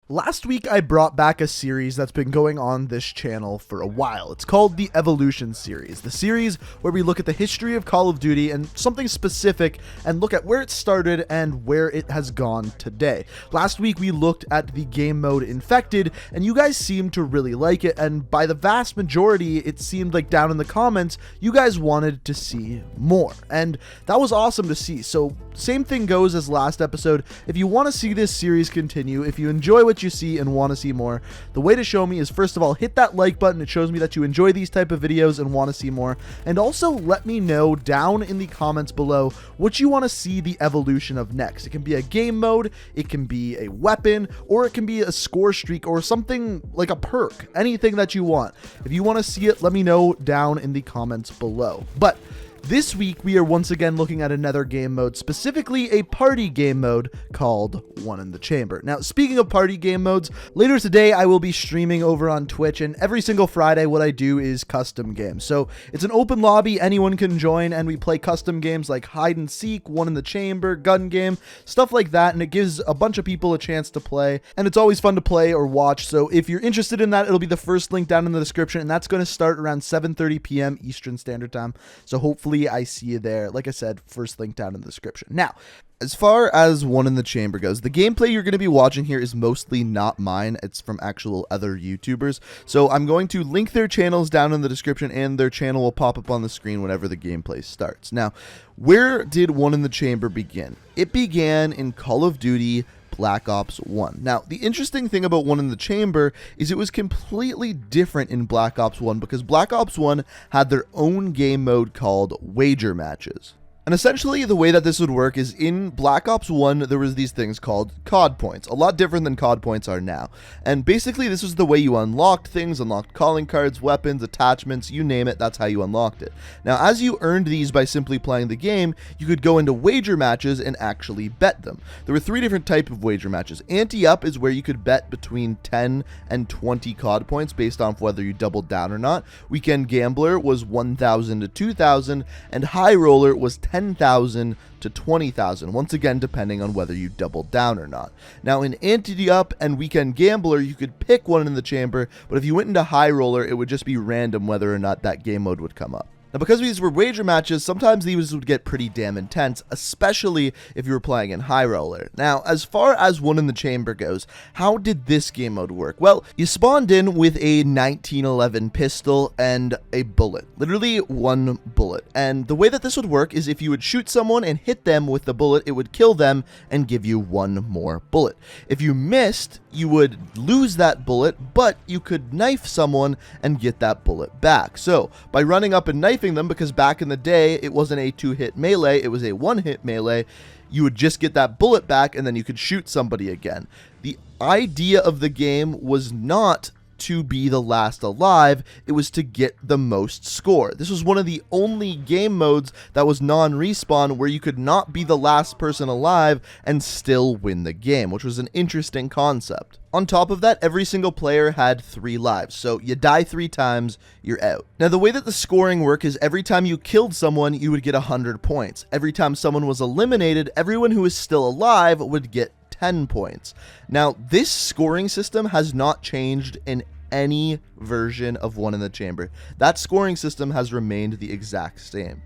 Last week, I brought back a series that's been going on this channel for a while. It's called the Evolution series, the series where we look at the history of Call of Duty and something specific and look at where it started and where it has gone today. Last week, we looked at the game mode Infected, and you guys seemed to really like it, and by the vast majority, it seemed like down in the comments, you guys wanted to see more, and that was awesome to see. So same thing goes as last episode. If you want to see this series continue, if you enjoy what you see and want to see more, the way to show me is, first of all, hit that like button. It shows me that you enjoy these type of videos and want to see more, and also let me know down in the comments below what you want to see the evolution of next. It can be a game mode, it can be a weapon, or it can be a score streak or something like a perk, anything that you want. If you want to see it, let me know down in the comments below. But this week, we are once again looking at another game mode, specifically a party game mode called One in the Chamber. Now, speaking of party game modes, later today, I will be streaming over on Twitch, and every single Friday, what I do is custom games. So it's an open lobby, anyone can join, and we play custom games like hide and seek, One in the Chamber, gun game, stuff like that, and it gives a bunch of people a chance to play, and it's always fun to play or watch. So if you're interested in that, it'll be the first link down in the description, and that's going to start around 7:30 p.m. Eastern Standard Time. So hopefully I see you there. Like I said, first link down in the description. Now, as far as One in the Chamber goes, the gameplay you're going to be watching here is mostly not mine. It's from actual other YouTubers. So I'm going to link their channels down in the description, and their channel will pop up on the screen whenever the gameplay starts. Now, where did One in the Chamber begin? It began in Call of Duty Black Ops 1. Now, the interesting thing about One in the Chamber is it was completely different in Black Ops 1 because Black Ops 1 had their own game mode called Wager Matches. And essentially, the way that this would work is in Black Ops 1, there was these things called COD points, a lot different than COD points are now. And basically, this was the way you unlocked things, unlocked calling cards, weapons, attachments, you name it, that's how you unlocked it. Now, as you earned these by simply playing the game, you could go into wager matches and actually bet them. There were three different types of wager matches. Ante-up is where you could bet between 10 and 20 COD points based on whether you doubled down or not. Weekend Gambler was 1,000 to 2,000, and High Roller was 10,000 to 20,000, once again depending on whether you doubled down or not. Now in Ante-Up and Weekend Gambler, you could pick One in the Chamber, but if you went into High Roller, it would just be random whether or not that game mode would come up. Now, because these were wager matches, sometimes these would get pretty damn intense, especially if you were playing in High Roller. Now, as far as One in the Chamber goes, how did this game mode work? Well, you spawned in with a 1911 pistol and a bullet. Literally one bullet. And the way that this would work is if you would shoot someone and hit them with the bullet, it would kill them and give you one more bullet. If you missed, you would lose that bullet, but you could knife someone and get that bullet back. So, by running up and knifing them, because back in the day it wasn't a 2-hit melee, it was a 1-hit melee, you would just get that bullet back and then you could shoot somebody again. The idea of the game was not to be the last alive, it was to get the most score. This was one of the only game modes that was non-respawn where you could not be the last person alive and still win the game, which was an interesting concept. On top of that, every single player had 3 lives, so you die 3 times, you're out. Now, the way that the scoring worked is every time you killed someone, you would get 100 points. Every time someone was eliminated, everyone who was still alive would get 10 points. Now, this scoring system has not changed in any version of One in the Chamber. That scoring system has remained the exact same.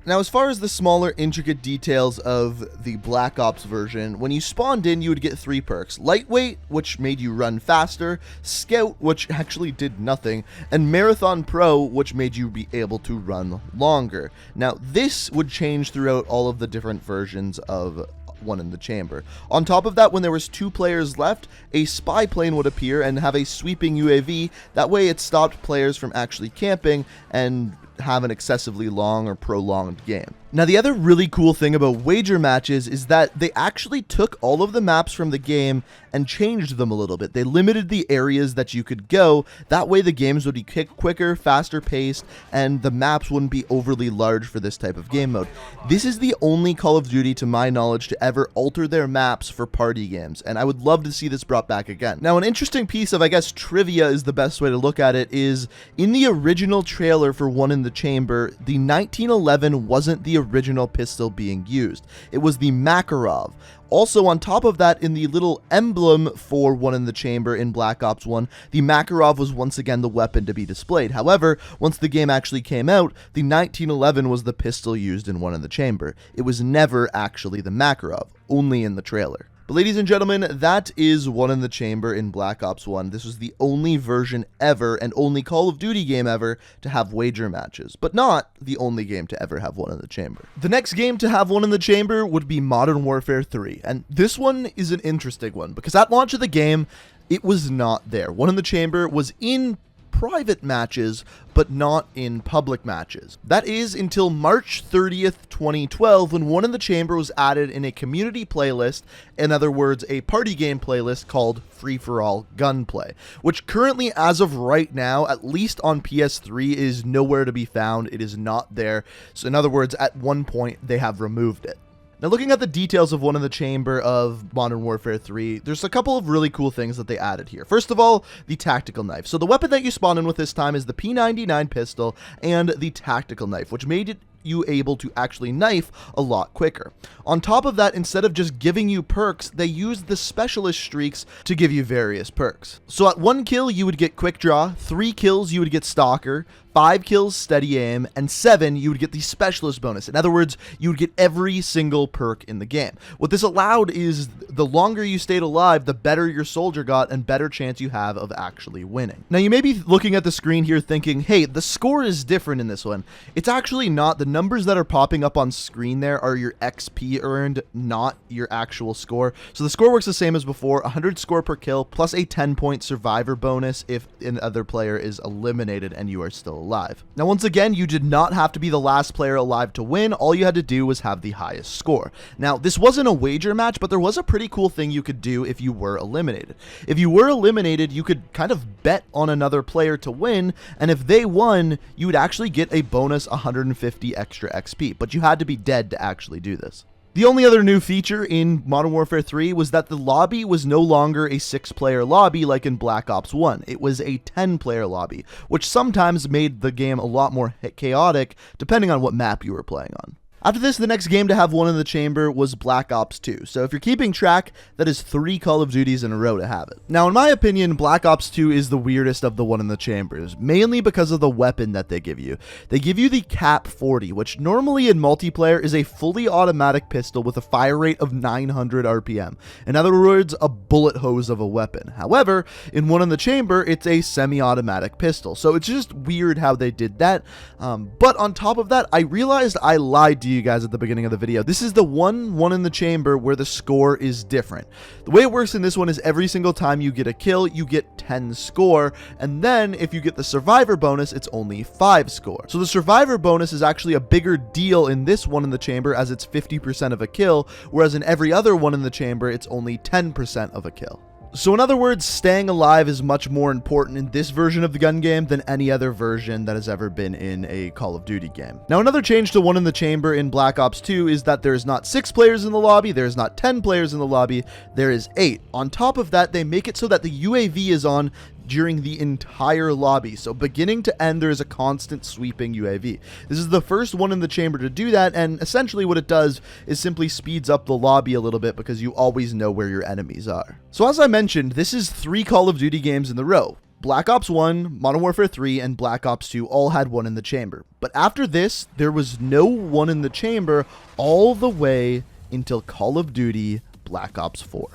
Now, as far as the smaller, intricate details of the Black Ops version, when you spawned in, you would get 3 perks. Lightweight, which made you run faster, Scout, which actually did nothing, and Marathon Pro, which made you be able to run longer. Now, this would change throughout all of the different versions of One in the Chamber. On top of that, when there was 2 players left, a spy plane would appear and have a sweeping UAV. That way it stopped players from actually camping and have an excessively long or prolonged game. Now, the other really cool thing about wager matches is that they actually took all of the maps from the game and changed them a little bit. They limited the areas that you could go. That way the games would be quicker, faster paced, and the maps wouldn't be overly large for this type of game mode. This is the only Call of Duty, to my knowledge, to ever alter their maps for party games, and I would love to see this brought back again. Now, an interesting piece of, I guess, trivia is the best way to look at it, is in the original trailer for One in in the Chamber, the 1911 wasn't the original pistol being used. It was the Makarov. Also, on top of that, in the little emblem for One in the Chamber in Black Ops 1, the Makarov was once again the weapon to be displayed. However, once the game actually came out, the 1911 was the pistol used in One in the Chamber. It was never actually the Makarov, only in the trailer. But ladies and gentlemen, that is One in the Chamber in Black Ops 1. This was the only version ever and only Call of Duty game ever to have wager matches, but not the only game to ever have One in the Chamber. The next game to have One in the Chamber would be Modern Warfare 3, and this one is an interesting one because at launch of the game, it was not there. One in the Chamber was in private matches, but not in public matches. That is until March 30th, 2012, when One in the Chamber was added in a community playlist, in other words, a party game playlist called Free-for-All Gunplay, which currently, as of right now, at least on PS3, is nowhere to be found. It is not there. So in other words, at one point, they have removed it. Now, looking at the details of One in the Chamber of Modern Warfare 3, there's a couple of really cool things that they added here. First of all, the tactical knife. So the weapon that you spawn in with this time is the P99 pistol and the tactical knife, which made it you able to actually knife a lot quicker. On top of that, instead of just giving you perks, they used the specialist streaks to give you various perks. So at 1 kill, you would get quick draw, 3 kills, you would get stalker, 5 kills, steady aim, and 7, you would get the specialist bonus. In other words, you would get every single perk in the game. What this allowed is the longer you stayed alive, the better your soldier got and better chance you have of actually winning. Now, you may be looking at the screen here thinking, hey, the score is different in this one. It's actually not. The numbers that are popping up on screen there are your XP earned, not your actual score. So the score works the same as before, 100 score per kill, plus a 10-point survivor bonus if another player is eliminated and you are still alive. Now, once again, you did not have to be the last player alive to win. All you had to do was have the highest score. Now, this wasn't a wager match, but there was a pretty cool thing you could do if you were eliminated. If you were eliminated, you could kind of bet on another player to win, and if they won, you would actually get a bonus 150 extra XP, but you had to be dead to actually do this. The only other new feature in Modern Warfare 3 was that the lobby was no longer a 6-player lobby like in Black Ops 1. It was a 10-player lobby, which sometimes made the game a lot more chaotic depending on what map you were playing on. After this, the next game to have One in the Chamber was Black Ops 2. So if you're keeping track, that is 3 Call of Duties in a row to have it. Now, in my opinion, Black Ops 2 is the weirdest of the One in the Chambers, mainly because of the weapon that they give you. They give you the Cap 40, which normally in multiplayer is a fully automatic pistol with a fire rate of 900 RPM. In other words, a bullet hose of a weapon. However, in One in the Chamber, it's a semi-automatic pistol. So it's just weird how they did that. But on top of that, I realized I lied to you guys at the beginning of the video. This is the one in the Chamber where the score is different. The way it works in this one is every single time you get a kill, you get 10 score, and then if you get the survivor bonus, it's only 5 score. So the survivor bonus is actually a bigger deal in this One in the Chamber as it's 50% of a kill, whereas in every other One in the Chamber, it's only 10% of a kill. So in other words, staying alive is much more important in this version of the gun game than any other version that has ever been in a Call of Duty game. Now, another change to One in the Chamber in Black Ops 2 is that there is not 6 players in the lobby, there is not 10 players in the lobby, there is 8. On top of that, they make it so that the UAV is on during the entire lobby. So beginning to end, there is a constant sweeping UAV. This is the first One in the Chamber to do that, and essentially what it does is simply speeds up the lobby a little bit because you always know where your enemies are. So as I mentioned, this is 3 Call of Duty games in a row. Black Ops 1, Modern Warfare 3, and Black Ops 2 all had One in the Chamber. But after this, there was no One in the Chamber all the way until Call of Duty Black Ops 4.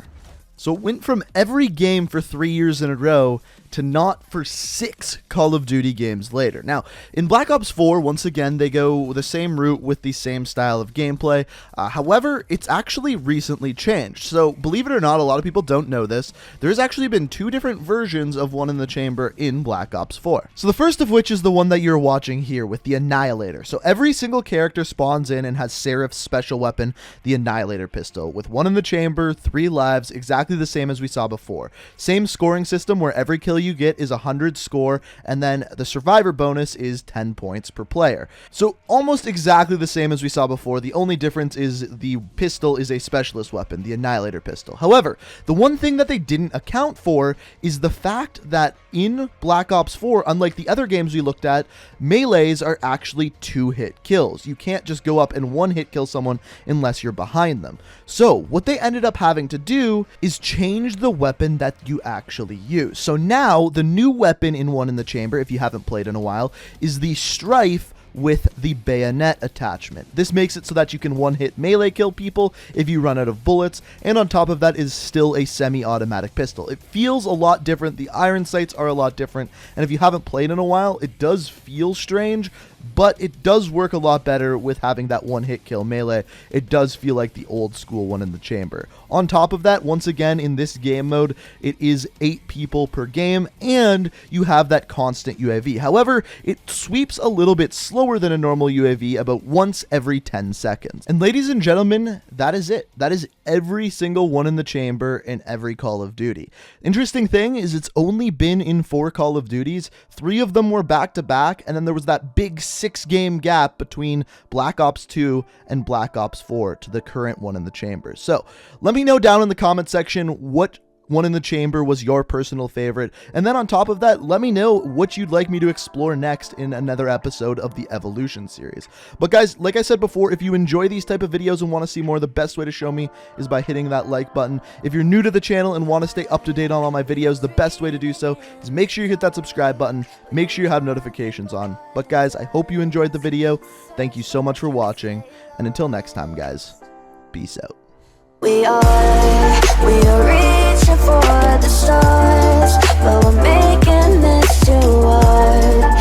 So it went from every game for 3 years in a row to not for 6 Call of Duty games later. Now, in Black Ops 4, once again, they go the same route with the same style of gameplay. However, it's actually recently changed. So, believe it or not, a lot of people don't know this. There's actually been 2 different versions of One in the Chamber in Black Ops 4. So the first of which is the one that you're watching here with the Annihilator. So every single character spawns in and has Seraph's special weapon, the Annihilator pistol, with One in the Chamber, 3 lives, exactly exactly the same as we saw before. Same scoring system where every kill you get is 100 score, and then the survivor bonus is 10 points per player. So almost exactly the same as we saw before. The only difference is the pistol is a specialist weapon, the Annihilator pistol. However, the one thing that they didn't account for is the fact that in Black Ops 4, unlike the other games we looked at, melees are actually 2-hit kills. You can't just go up and 1-hit kill someone unless you're behind them. So what they ended up having to do is change the weapon that you actually use. So now the new weapon in One in the Chamber, if you haven't played in a while, is the Strife with the bayonet attachment. This makes it so that you can one-hit melee kill people if you run out of bullets, and on top of that is still a semi-automatic pistol. It feels a lot different, the iron sights are a lot different, and if you haven't played in a while, it does feel strange, but it does work a lot better with having that one-hit kill melee. It does feel like the old school One in the Chamber. On top of that, once again, in this game mode, it is 8 people per game, and you have that constant UAV. However, it sweeps a little bit slower than a normal UAV, about once every 10 seconds. And ladies and gentlemen, that is it. That is every single One in the Chamber in every Call of Duty. Interesting thing is it's only been in 4 Call of Duties. 3 of them were back-to-back, and then there was that big 6-game gap between Black Ops 2 and Black Ops 4 to the current One in the Chamber. So let me know down in the comment section what One in the Chamber was your personal favorite, and then on top of that, let me know what you'd like me to explore next in another episode of the Evolution series. But guys, like I said before, if you enjoy these type of videos and want to see more, the best way to show me is by hitting that like button. If you're new to the channel and want to stay up to date on all my videos, the best way to do so is make sure you hit that subscribe button, make sure you have notifications on. But guys, I hope you enjoyed the video. Thank you so much for watching, and until next time guys, peace out. We are reaching for the stars, but we're making this too hard.